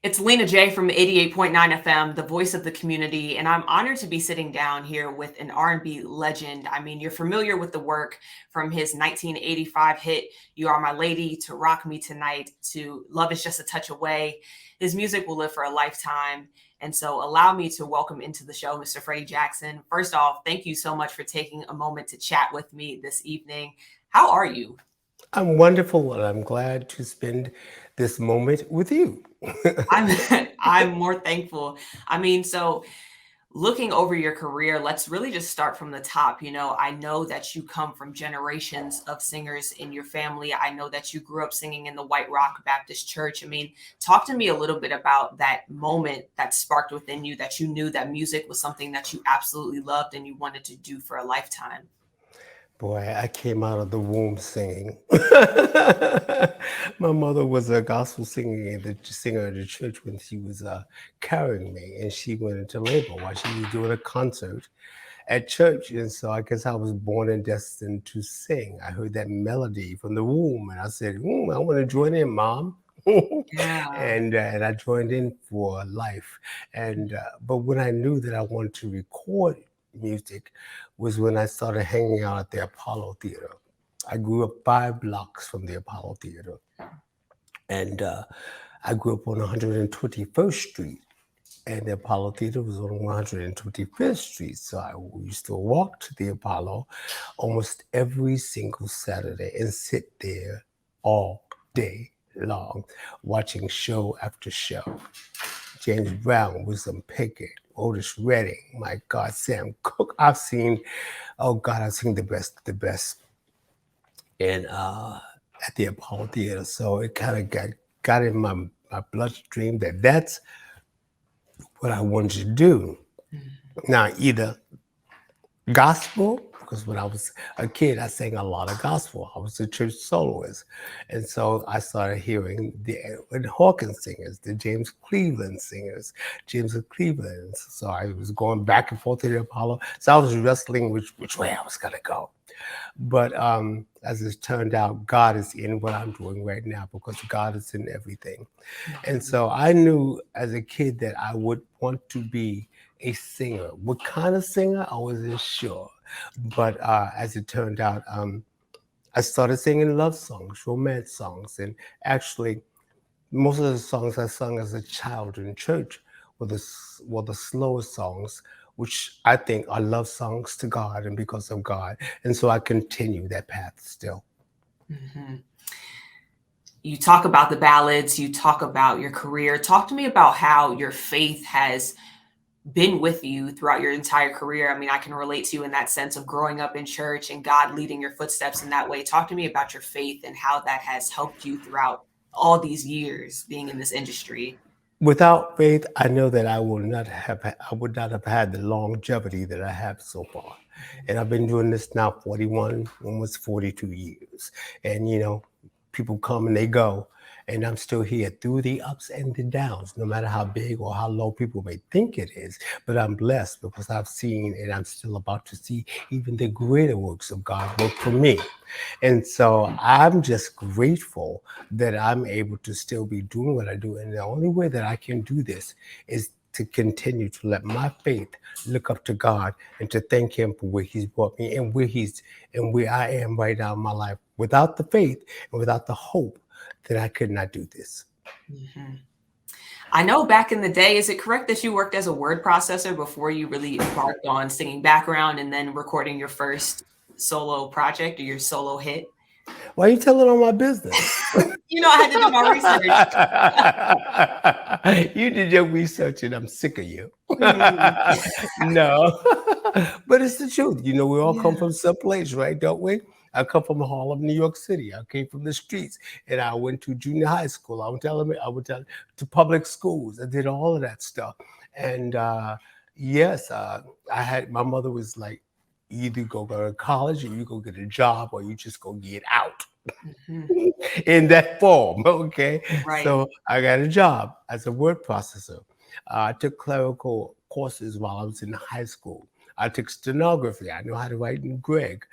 It's Lena J from 88.9 FM, the voice of the community, and I'm honored to be sitting down here with an R&B legend. I mean, you're familiar with the work from his 1985 hit "You Are My Lady" to "Rock Me Tonight" to "Love Is Just a Touch Away." His music will live for a lifetime. And so allow me to welcome into the show Mr. Freddie Jackson. First off, thank you so much for taking a moment to chat with me this evening. How are you? I'm wonderful, and I'm glad to spend this moment with you. I'm I'm more thankful. I mean, so looking over your career, let's really just start from the top. I know that you come from generations of singers in your family. I know that you grew up singing in the White Rock Baptist Church. I mean, talk to me a little bit about that moment that sparked within you that you knew that music was something that you absolutely loved and you wanted to do for a lifetime. Boy, I came out of the womb singing. My mother was a gospel singer in the church when she was carrying me, and she went into labor while she was doing a concert at church. And so I guess I was born and destined to sing. I heard that melody from the womb, and I said, I want to join in, Mom. Yeah. And I joined in for life. And but when I knew that I wanted to record music was when I started hanging out at the Apollo Theater. I grew up 5 blocks from the Apollo Theater, and I grew up on 121st Street, and the Apollo Theater was on 125th Street. So I used to walk to the Apollo almost every single Saturday and sit there all day long, watching show after show. James Brown, Wisdom Pickett, Otis Redding, my God, Sam Cooke. I've seen the best, the best in at the Apollo Theater. So it kind of got in my bloodstream that that's what I wanted to do. Now, either gospel, because when I was a kid, I sang a lot of gospel. I was a church soloist. And so I started hearing the Edwin Hawkins singers, the James Cleveland singers, James of Cleveland. So I was going back and forth to the Apollo. So I was wrestling which way I was going to go. But as it turned out, God is in what I'm doing right now because God is in everything. And Mhm. so I knew as a kid that I would want to be a singer. What kind of singer? I wasn't sure. But as it turned out, I started singing love songs, romance songs. And actually, most of the songs I sung as a child in church were the slower songs, which I think are love songs to God and because of God. And so I continue that path still. Mhm. You talk about the ballads, you talk about your career. Talk to me about how your faith has been with you throughout your entire career. I mean, I can relate to you in that sense of growing up in church and God leading your footsteps in that way. Talk to me about your faith and how that has helped you throughout all these years being in this industry. Without faith, I know that I would not have had the longevity that I have so far. And I've been doing this now 41, almost 42 years. And people come and they go, and I'm still here through the ups and the downs, no matter how big or how low people may think it is. But I'm blessed because I've seen and I'm still about to see even the greater works of God work for me. And so I'm just grateful that I'm able to still be doing what I do. And the only way that I can do this is to continue to let my faith look up to God and to thank Him for where He's brought me and where I am right now in my life. Without the faith and without the hope, that I could not do this. Mhm. I know back in the day, is it correct that you worked as a word processor before you really embarked on singing background and then recording your first solo project or your solo hit? Why are you telling all my business? I had to do my research. You did your research and I'm sick of you. Hmm. No, but it's the truth. We all come Yeah. from some place, right? Don't we? I come from Harlem, New York City. I came from the streets, and I went to junior high school. I went to public schools. I did all of that stuff, and yes, I had. My mother was like, "You either go to college, or you go get a job, or you just go get out." Mhm. In that form. Okay. Right. So I got a job as a word processor. I took clerical courses while I was in high school. I took stenography. I know how to write in Greg,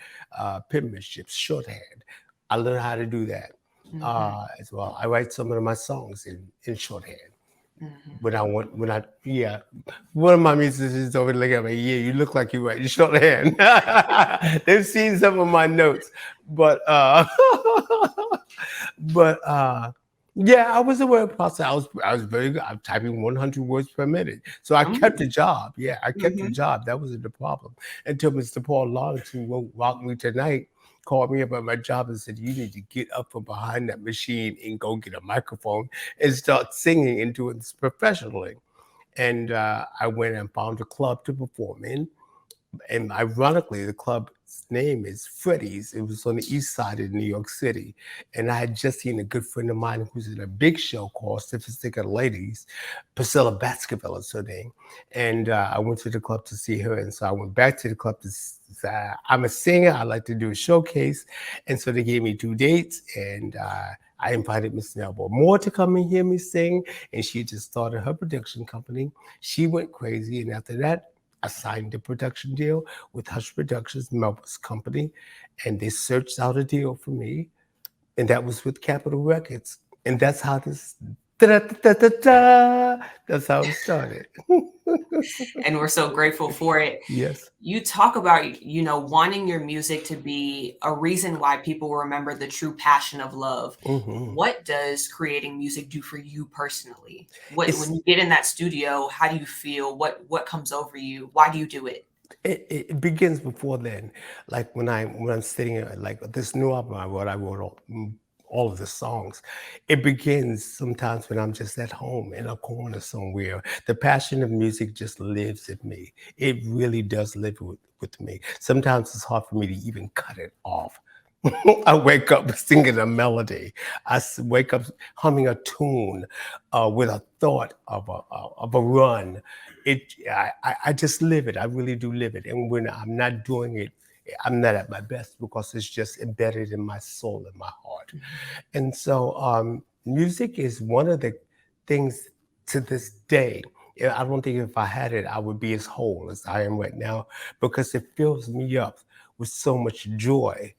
penmanship, shorthand. I learned how to do that Mhm. as well. I write some of my songs in shorthand. Mhm. Yeah, one of my musicians over looking at me, yeah, you look like you write shorthand. They've seen some of my notes, but but yeah, I was a word processor. I was very good. I'm typing 100 words per minute, so I kept Mm. the job. Yeah, I kept the Mhm. job. That wasn't the problem until Mr. Paul Lawrence, who wrote "Rock Me Tonight," called me about my job and said, "You need to get up from behind that machine and go get a microphone and start singing and doing this professionally." And I went and found a club to perform in, and ironically, the club's name is Freddie's. It was on the east side of New York City. And I had just seen a good friend of mine who's in a big show called Sophisticated Ladies. Priscilla Baskerville is her name. And I went to the club to see her. And so I went back to the club to say, I'm a singer. I like to do a showcase. And so they gave me 2 dates. And I invited Miss Melba Moore to come and hear me sing. And she just started her production company. She went crazy. And after that, I signed a production deal with Hush Productions, Melba's company, and they searched out a deal for me, and that was with Capitol Records. And that's how this da-da-da-da-da, that's how it started. And we're so grateful for it. Yes. You talk about, wanting your music to be a reason why people will remember the true passion of love. Hmm. What does creating music do for you personally? When It's you get in that studio, how do you feel? What comes over you? Why do you do it? it begins before then. Like when I'm sitting like this new album I wrote all of the songs. It begins sometimes when I'm just at home in a corner somewhere. The passion of music just lives in me. It really does live with me. Sometimes it's hard for me to even cut it off. I wake up singing a melody. Wake up humming a tune with a thought of a run. I just live it. I really do live it. And when I'm not doing it, I'm not at my best because it's just embedded in my soul and my heart. Mhm. And so music is one of the things to this day. Yeah, I don't think if I had it, I would be as whole as I am right now because it fills me up with so much joy.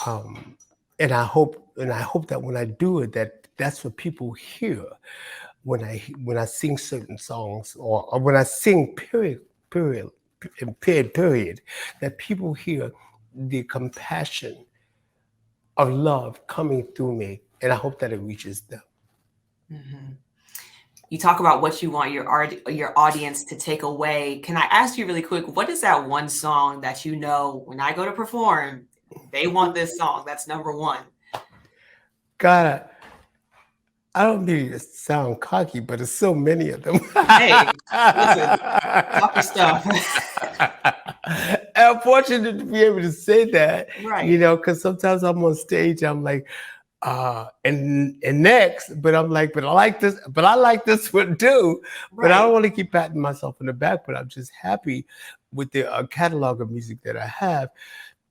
Um, and I hope that when I do it, that's what people hear when I sing certain songs or when I sing period period that people hear the compassion of love coming through me, and I hope that it reaches them. Mhm. You talk about what you want your audience to take away. Can I ask you really quick, what is that one song that when I go to perform, they want this song? That's number one. God, I don't mean to sound cocky, but there's so many of them. Hey, listen, talk your stuff. I'm fortunate to be able to say that, Right, because sometimes I'm on stage, I'm like, and next, but I'm like, but I like this one too. But I right. don't want to keep patting myself on the back, but I'm just happy with the catalog of music that I have.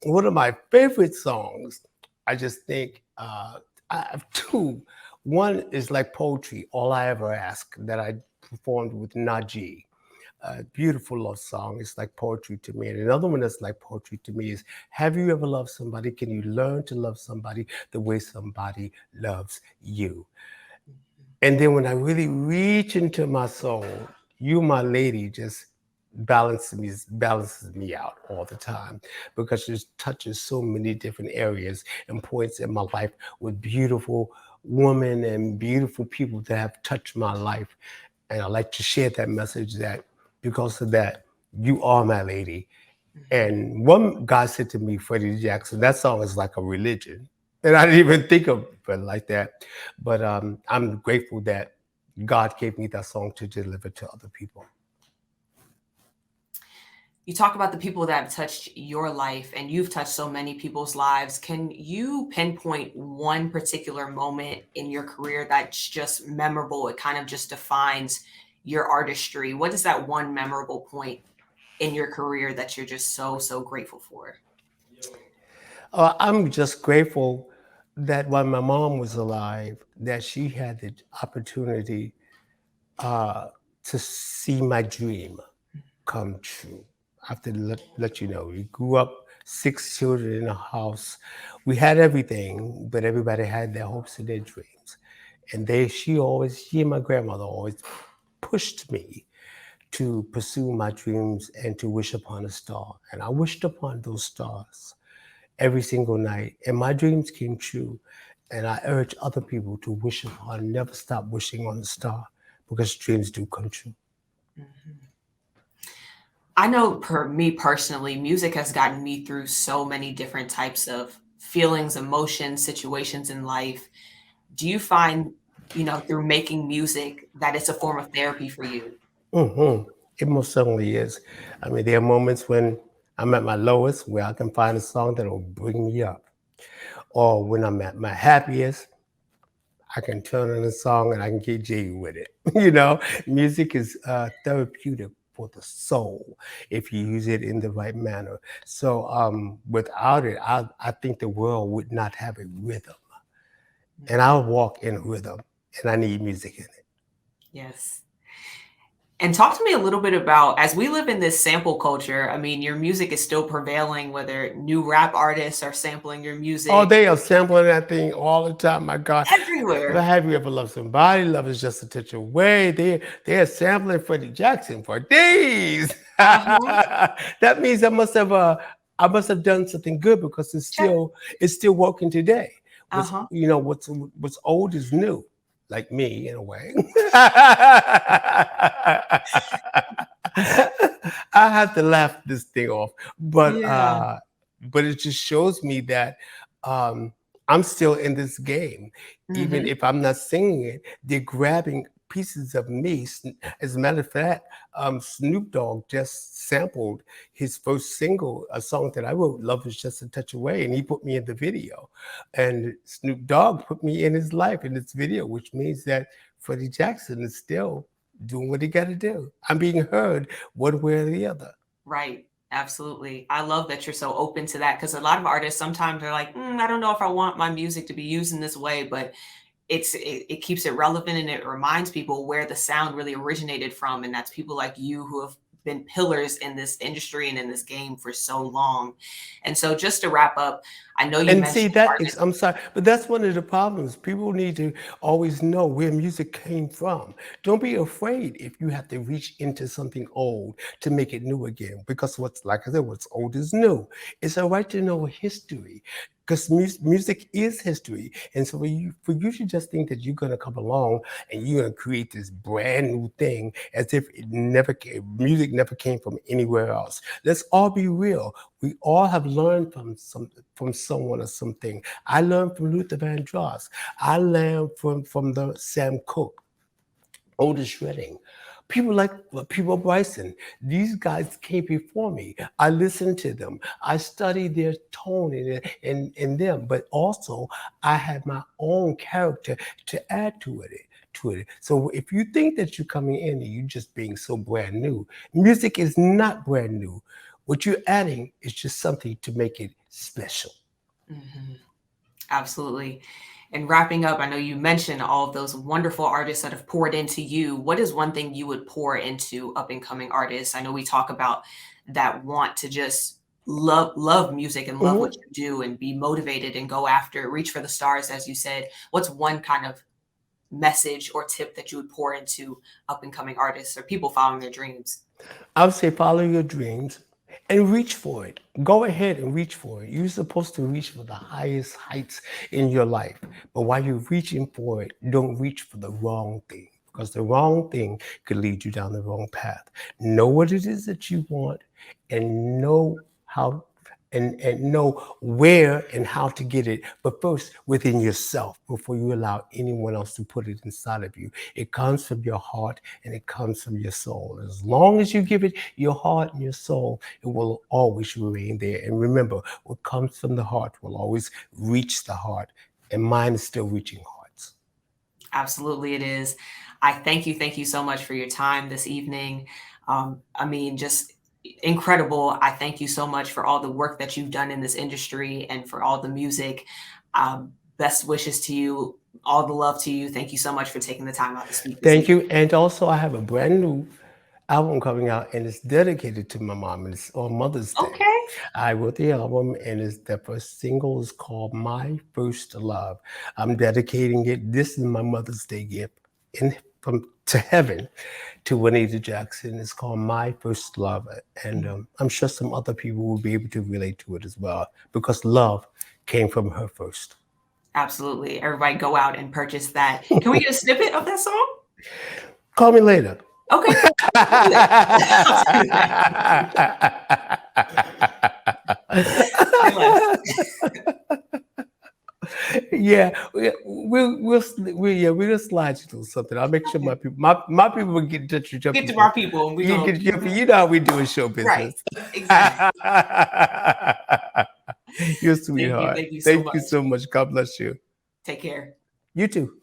One of my favorite songs, I just think I have two. One is like poetry, All I Ever Ask, that I performed with Naji. A beautiful love song. It's like poetry to me. And another one that's like poetry to me is Have you ever loved somebody? Can you learn to love somebody the way somebody loves you? And then when I really reach into my soul, You My Lady just balances me out all the time because it touches so many different areas and points in my life with beautiful women and beautiful people that have touched my life. And I like to share that message that because of that, you are my lady. Mhm. And one guy said to me, Freddie Jackson, that song is like a religion. And I didn't even think of it like that. But I'm grateful that God gave me that song to deliver to other people. You talk about the people that have touched your life, and you've touched so many people's lives. Can you pinpoint one particular moment in your career that's just memorable? It kind of just defines your artistry. What is that one memorable point in your career that you're just so, so grateful for? I'm just grateful that when my mom was alive, that she had the opportunity uh, to see my dream come true. I have to let you know, we grew up 6 children in a house. We had everything, but everybody had their hopes and their dreams. And she and my grandmother always pushed me to pursue my dreams and to wish upon a star. And I wished upon those stars every single night, and my dreams came true. And I urge other people to wish upon, never stop wishing on a star, because dreams do come true. Mhm. I know for me personally, music has gotten me through so many different types of feelings, emotions, situations in life. Do you find, through making music that it's a form of therapy for you? Hmm. It most certainly is. I mean, there are moments when I'm at my lowest where I can find a song that will bring me up. Or when I'm at my happiest, I can turn on a song and I can get jiggy with it. Music is therapeutic for the soul if you use it in the right manner. So without it, I think the world would not have a rhythm. And Mhm. I'll walk in rhythm, and I need music in it. Yes. And talk to me a little bit about, as we live in this sample culture, I mean, your music is still prevailing, whether new rap artists are sampling your Oh, music they are sampling that thing all the time. My God. everywhere. Have you ever loved somebody? Love is just a touch away. They're sampling Freddie Jackson for days. Uh-huh. That means I must have done something good, because Check. it's still working today. Uh-huh. What's old is new, like me in a way. I have to laugh this thing off, Yeah. but it just shows me that um, I'm still in this game, even Mhm. if I'm not singing it. They're grabbing pieces of me. As a matter of fact, Snoop Dogg just sampled his first single, a song that I wrote, "Love Is Just a Touch Away," and he put me in the video. And Snoop Dogg put me in his life in this video, which means that Freddie Jackson is still doing what he got to do. I'm being heard one way or the other. Right. Absolutely. I love that you're so open to that because a lot of artists sometimes are like, I don't know if I want my music to be used in this way, but it keeps it relevant and it reminds people where the sound really originated from, and that's people like you who have been pillars in this industry and in this game for so long. And so just to wrap up, I know you And see, mentioned that is, artists. I'm sorry, but that's one of the problems. People need to always know where music came from. Don't be afraid if you have to reach into something old to make it new again, because like I said, what's old is new. It's all right to know history, because music is history. And so for you to just think that you're going to come along and you're going to create this brand new thing as if music never came from anywhere else. Let's all be real. We all have learned from someone or something. I learned from Luther Vandross. I learned from the Sam Cooke, Otis Shredding. People like People Bryson. These guys came before me. I listened to them. I studied their tone in them, but also I had my own character to add to it. So if you think that you're coming in and you're just being so brand new, music is not brand new. What you're adding is just something to make it special. Mhm. Absolutely. And wrapping up, I know you mentioned all of those wonderful artists that have poured into you. What is one thing you would pour into up and coming artists? I know we talk about that want to just love music and love what Mhm. you do and be motivated and go after, reach for the stars, as you said. What's one kind of message or tip that you would pour into up and coming artists or people following their dreams? I would say follow your dreams and reach for it. Go ahead and reach for it. You're supposed to reach for the highest heights in your life. But while you're reaching for it, don't reach for the wrong thing, because the wrong thing could lead you down the wrong path. Know what it is that you want, and know how and know where and how to get it, but first within yourself before you allow anyone else to put it inside of you. It comes from your heart and it comes from your soul. As long as you give it your heart and your soul, it will always remain there. And remember, what comes from the heart will always reach the heart, and mine is still reaching hearts. Absolutely, it is. I thank you so much for your time this evening. I mean, just incredible. I thank you so much for all the work that you've done in this industry and for all the music. Best wishes to you, all the love to you. Thank you so much for taking the time out to speak this Thank evening. you. And also, I have a brand new album coming out, and it's dedicated to my mom, and it's on Mother's Okay. Day. I wrote the album, and the first single is called "My First Love." I'm dedicating it. This is my Mother's Day gift from to heaven to Lena Jackson. It's called "My First Love," and I'm sure some other people will be able to relate to it as well because love came from her first. Absolutely. Everybody go out and purchase that. Can we get a snippet of that song? Call me later. Okay. I'll do that. Say less. Yeah, we'll slide you through something. I'll make sure my people will get in touch with your Get to people. our people and we You go. get your, you know how we do in show business. Right. Exactly. You're a sweetheart. Thank you so Thank much. you so much. God bless you. Take care. You too.